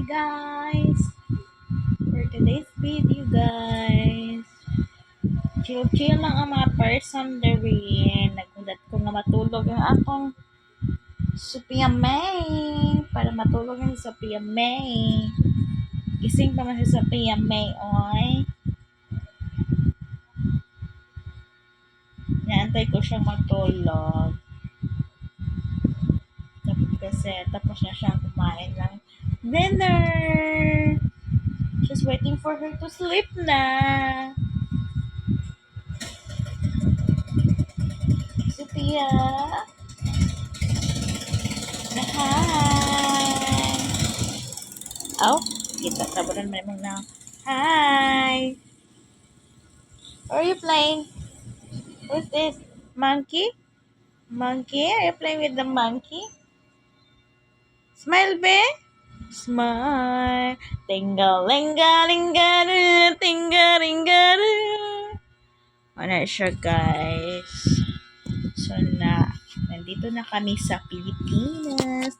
guys, for today's video guys, chill lang ang mga person therein. Nagulat ko na matulog yung akong Sophia May para matulog yung Sophia May. Gising pa man si Sophia May, oy. Naantay ko siyang matulog. Kasi tapos na siyang kumain ng dinner. Just waiting for her to sleep na. Sophia. Hi. Oh, kita tabunan mo na. Hi. What are you playing? Who's this? Monkey? Monkey? Are you playing with the monkey? Smile, be? Smile. Tinga-linga-linga-doo. Tinga-linga-doo. Ano siya, guys? So, nandito na kami sa Pilipinas.